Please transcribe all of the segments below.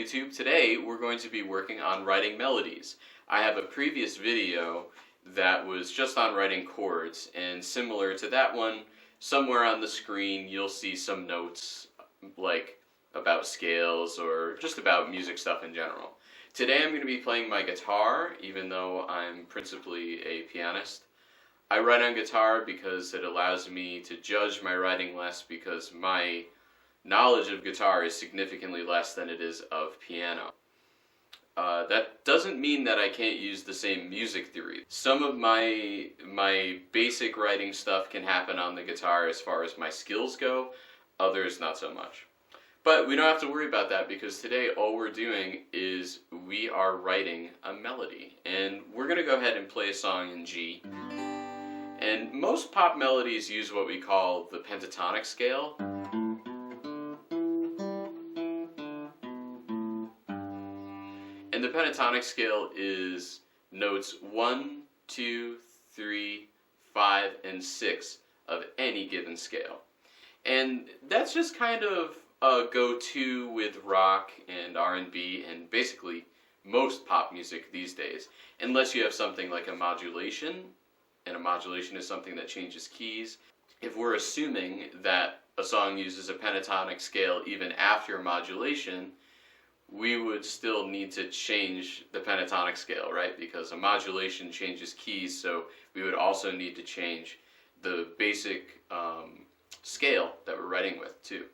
YouTube. Today we're going to be working on writing melodies. I have a previous video that was just on writing chords, and similar to that one, somewhere on the screen you'll see some notes like about scales or just about music stuff in general. Today I'm going to be playing my guitar, even though I'm principally a pianist. I write on guitar because it allows me to judge my writing less, because my knowledge of guitar is significantly less than it is of piano. That doesn't mean that I can't use the same music theory. Some of my basic writing stuff can happen on the guitar as far as my skills go, others not so much. But we don't have to worry about that, because today all we're doing is we are writing a melody. And we're going to go ahead and play a song in G. And most pop melodies use what we call the pentatonic scale. And the pentatonic scale is notes 1, 2, 3, 5, and 6 of any given scale. And that's just kind of a go-to with rock and R&B and basically most pop music these days, unless you have something like a modulation, and a modulation is something that changes keys. If we're assuming that a song uses a pentatonic scale even after a modulation, we would still need to change the pentatonic scale, right? Because a modulation changes keys, so we would also need to change the basic scale that we're writing with too.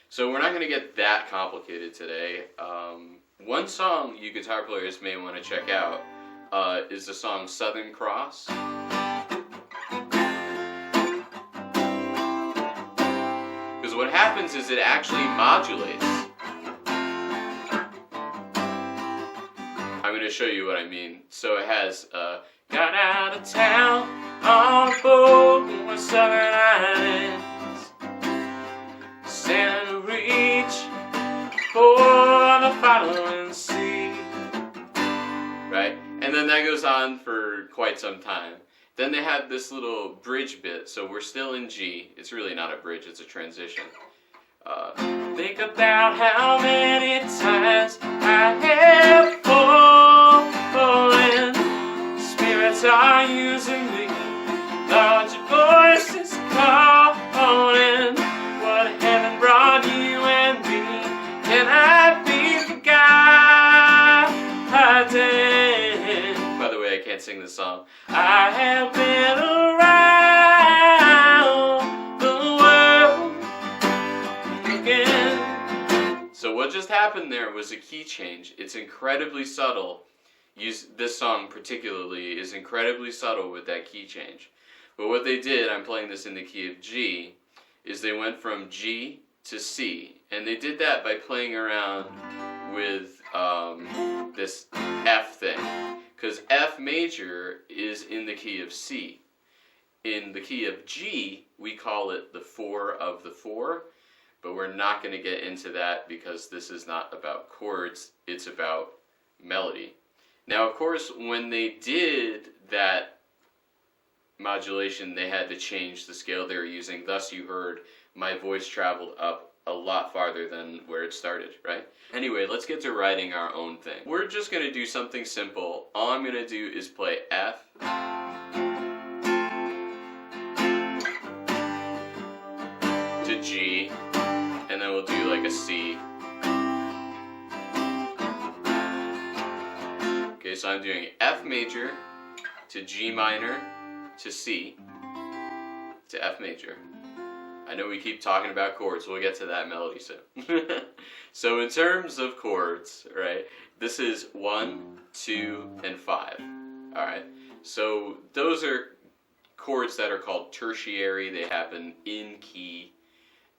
So we're not going to get that complicated today. One song you guitar players may want to check out is the song Southern Cross. Because what happens is it actually modulates. I'm going to show you what I mean. So it has, got out of town on a boat with Southern Islands, sailing to reach for the following sea. Right? And then that goes on for quite some time. Then they have this little bridge bit, so we're still in G. It's really not a bridge, it's a transition. Think about how many times I have fallen. Spirits are using me, larger voices calling. What heaven brought you and me, can I be forgotten? By the way, I can't sing this song. I have been around the world again. So what just happened there was a key change. It's incredibly subtle. This song particularly is incredibly subtle with that key change. But what they did, I'm playing this in the key of G, is they went from G to C. And they did that by playing around with this F thing. Because F major is in the key of C. In the key of G, we call it the 4 of the 4. But we're not going to get into that because this is not about chords, it's about melody. Now, of course, when they did that modulation, they had to change the scale they were using. Thus, you heard my voice traveled up a lot farther than where it started, right? Anyway, let's get to writing our own thing. We're just going to do something simple. All I'm going to do is play F, to G, and then we'll do like a C. Okay, so I'm doing F major to G minor to C to F major. I know we keep talking about chords, we'll get to that melody soon. So in terms of chords, right, this is 1, 2, and 5. Alright, so those are chords that are called tertiary. They happen in key.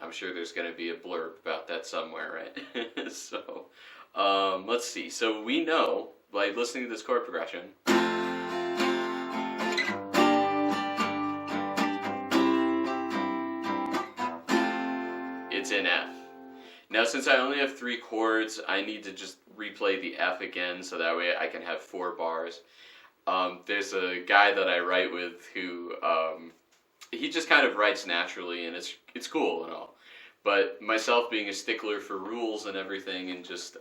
I'm sure there's going to be a blurb about that somewhere, right? So, let's see. So we know, by listening to this chord progression, it's in F. Now, since I only have 3 chords, I need to just replay the F again, so that way I can have 4 bars. There's a guy that I write with who, he just kind of writes naturally, and it's cool and all. But myself being a stickler for rules and everything and just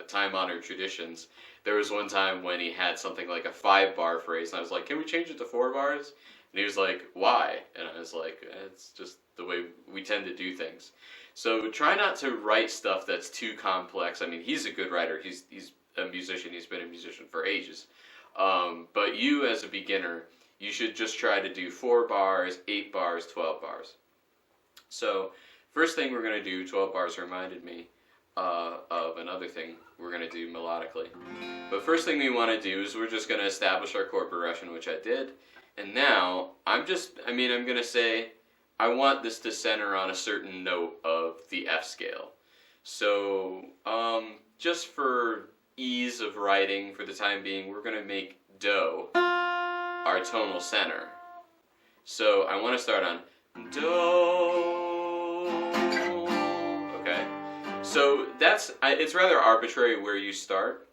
time-honored traditions, there was one time when he had something like a 5-bar phrase, and I was like, can we change it to 4 bars? And he was like, why? And I was like, it's just the way we tend to do things. So try not to write stuff that's too complex. I mean, he's a good writer. He's a musician. He's been a musician for ages. But you, as a beginner, you should just try to do 4 bars, 8 bars, 12 bars. So first thing we're going to do, 12 bars reminded me of another thing we're going to do melodically. But first thing we want to do is we're just going to establish our chord progression, which I did. And now I'm going to say I want this to center on a certain note of the F scale. So just for ease of writing for the time being, we're going to make Do our tonal center. So I want to start on Do. Okay. So it's rather arbitrary where you start,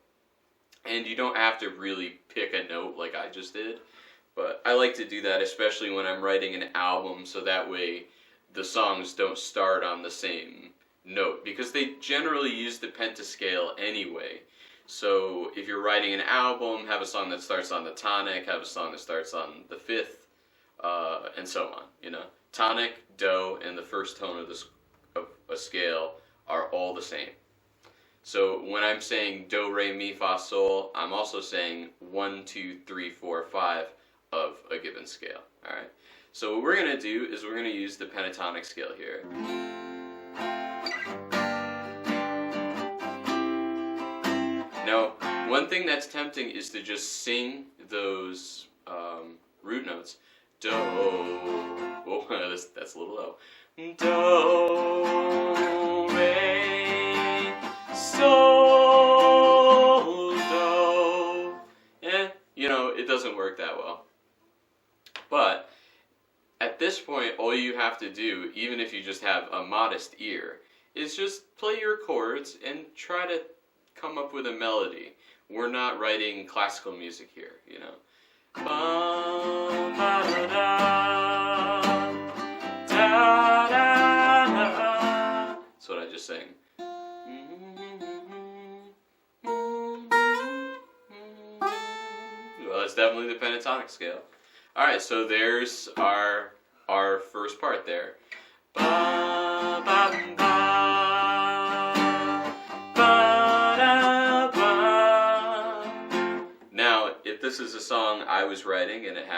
and you don't have to really pick a note like I just did. But I like to do that, especially when I'm writing an album, so that way the songs don't start on the same note, because they generally use the pentascale anyway. So if you're writing an album, have a song that starts on the tonic, have a song that starts on the 5th, and so on. You know, tonic, do, and the first tone of a scale are all the same. So when I'm saying do, re, mi, fa, sol, I'm also saying 1, 2, 3, 4, 5 of a given scale. All right. So what we're going to do is we're going to use the pentatonic scale here. Now, one thing that's tempting is to just sing those root notes. Do. Oh, that's a little low. Do, re, sol, do. You know, it doesn't work that well. But at this point, all you have to do, even if you just have a modest ear, is just play your chords and try to come up with a melody. We're not writing classical music here, you know. That's what I just sang. Well, it's definitely the pentatonic scale. Alright, so there's our first part there. Ba, ba, ba, ba, da, ba. Now, if this is a song I was writing, and it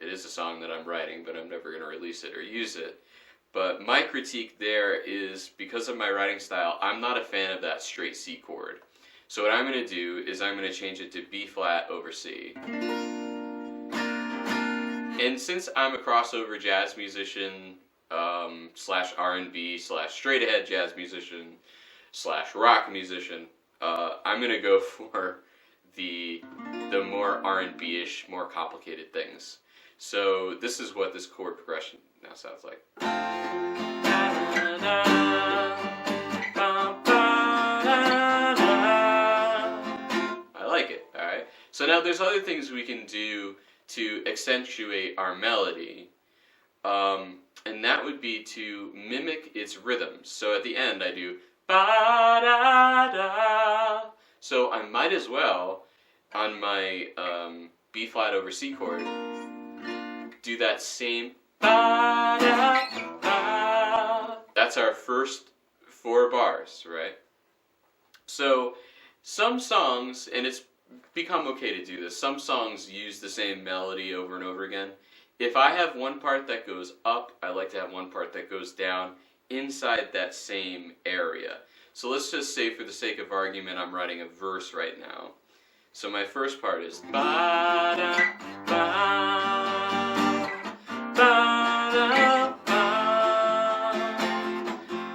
is a song that I'm writing, but I'm never going to release it or use it. But my critique there is, because of my writing style, I'm not a fan of that straight C chord. So what I'm going to do is I'm going to change it to B flat over C. And since I'm a crossover jazz musician, slash R&B, slash straight ahead jazz musician, slash rock musician, I'm going to go for the more R&B-ish, more complicated things. So this is what this chord progression now sounds like. I like it, alright? So now there's other things we can do to accentuate our melody, and that would be to mimic its rhythms. So at the end I do ba-da-da. So I might as well, on my B flat over C chord, do that same ba-da-da. That's our first 4 bars, right? So some songs, and it's become okay to do this, some songs use the same melody over and over again. If I have one part that goes up, I like to have one part that goes down inside that same area. So let's just say, for the sake of argument, I'm writing a verse right now. So my first part is ba-da, ba, ba-da, ba,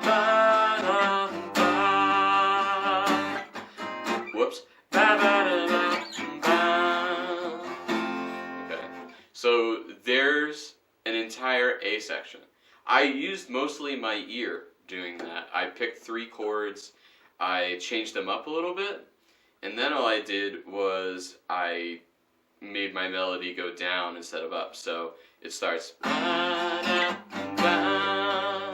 ba-da, ba. Whoops. Ba-ba-da-da, ba. Okay. So there's an entire A section. I used mostly my ear doing that. I picked 3 chords, I changed them up a little bit, and then all I did was I made my melody go down instead of up. So it starts ba-da, ba,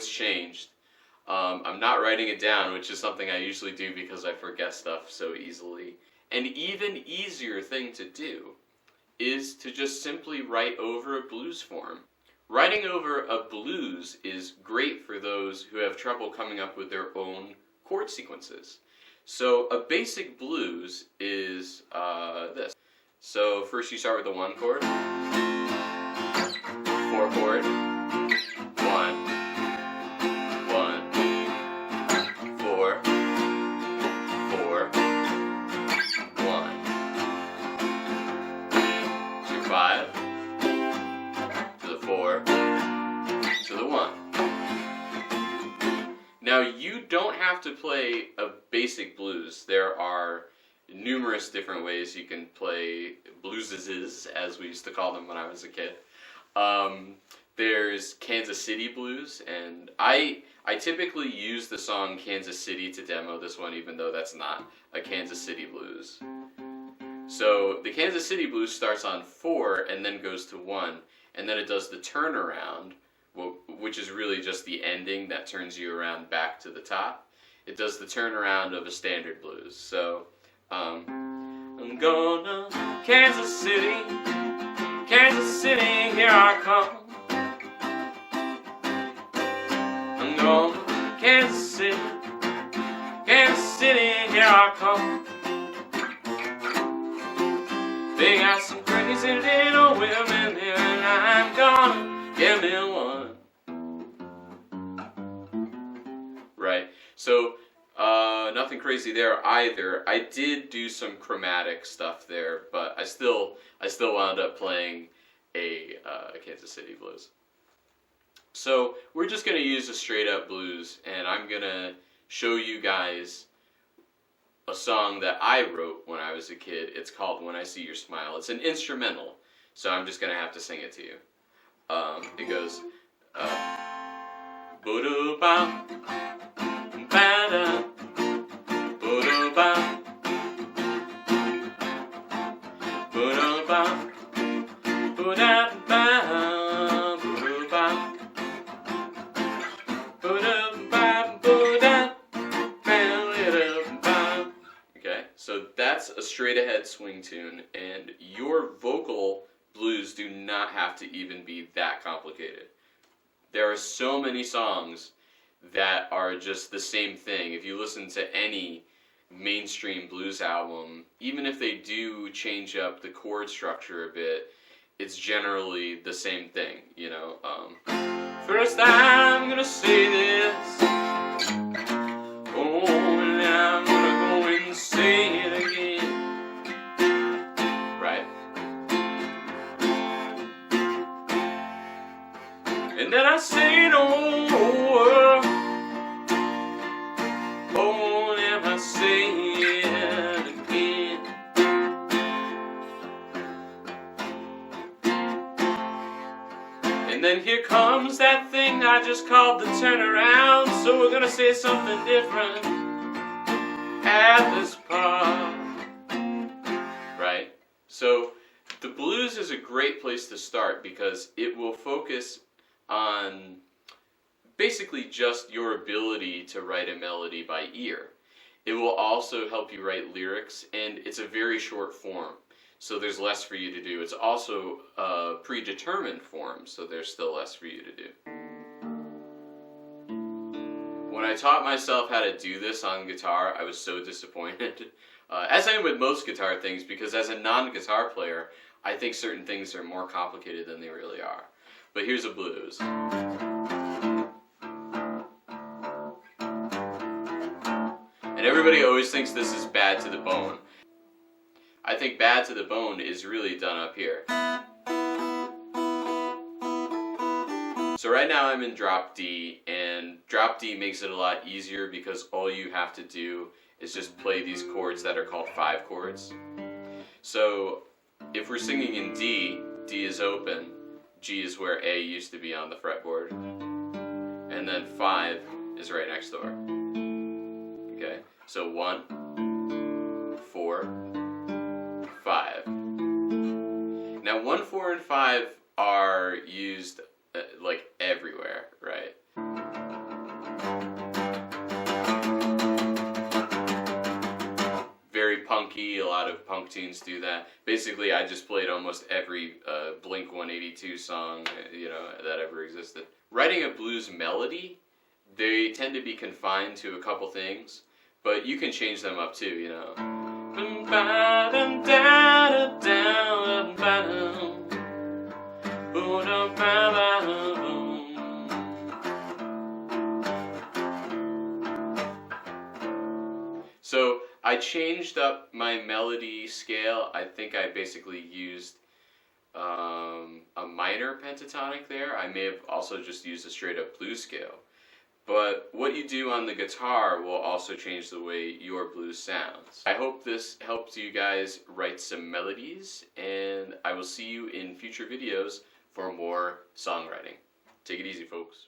what's changed. I'm not writing it down, which is something I usually do because I forget stuff so easily. An even easier thing to do is to just simply write over a blues form. Writing over a blues is great for those who have trouble coming up with their own chord sequences. So a basic blues is this. So first you start with the 1 chord, 4 chord, 1, 1, 4, 4, 1, to 5, to the 4, to the 1. Now you don't have to play a basic blues. There are numerous different ways you can play blueses, as we used to call them when I was a kid. There's Kansas City blues, and I typically use the song Kansas City to demo this one, even though that's not a Kansas City blues. So the Kansas City blues starts on 4 and then goes to 1, and then it does the turnaround, which is really just the ending that turns you around back to the top. It does the turnaround of a standard blues. So I'm gonna Kansas City, here I come. I'm gonna Kansas City, here I come. They got some crazy little women here, and I'm gonna give me one. Right, so nothing crazy there either. I did do some chromatic stuff there, but I still wound up playing a Kansas City blues. So we're just going to use a straight up blues, and I'm going to show you guys a song that I wrote when I was a kid. It's called When I See Your Smile. It's an instrumental, so I'm just going to have to sing it to you. It goes, Bo-do-bam, ba-da, Bo-do-bam, Bo-do-bam, Bo-da-bam, Bo-do-bam, Bo-do-bam, Bo-da-bam. Okay, so that's a straight ahead swing tune, and your vocal blues do not have to even be that complicated. There are so many songs that are just the same thing. If you listen to any mainstream blues album, even if they do change up the chord structure a bit, it's generally the same thing, you know. First I'm gonna say this, oh, and I'm gonna go and say it again. Right? And then I say it over, oh, and I say it again. And then here comes that thing I just called the turnaround, so we're gonna say something different at this part. Right? So the blues is a great place to start because it will focus on basically just your ability to write a melody by ear. It will also help you write lyrics, and it's a very short form, so there's less for you to do. It's also a predetermined form, so there's still less for you to do. When I taught myself how to do this on guitar, I was so disappointed. As I am with most guitar things, because as a non-guitar player, I think certain things are more complicated than they really are. But here's a blues. And everybody always thinks this is bad to the bone. I think bad to the bone is really done up here. So right now I'm in drop D, and drop D makes it a lot easier because all you have to do is just play these chords that are called 5 chords. So if we're singing in D, D is open, G is where A used to be on the fretboard, and then 5 is right next door. Okay, so 1, 4, 5. Now 1, 4, and 5 are used like everywhere, right? punky. A lot of punk tunes do that. Basically, I just played almost every Blink-182 song, you know, that ever existed. Writing a blues melody, they tend to be confined to a couple things, but you can change them up too, you know. So I changed up my melody scale. I think I basically used a minor pentatonic there. I may have also just used a straight up blues scale. But what you do on the guitar will also change the way your blues sounds. I hope this helped you guys write some melodies, and I will see you in future videos for more songwriting. Take it easy, folks.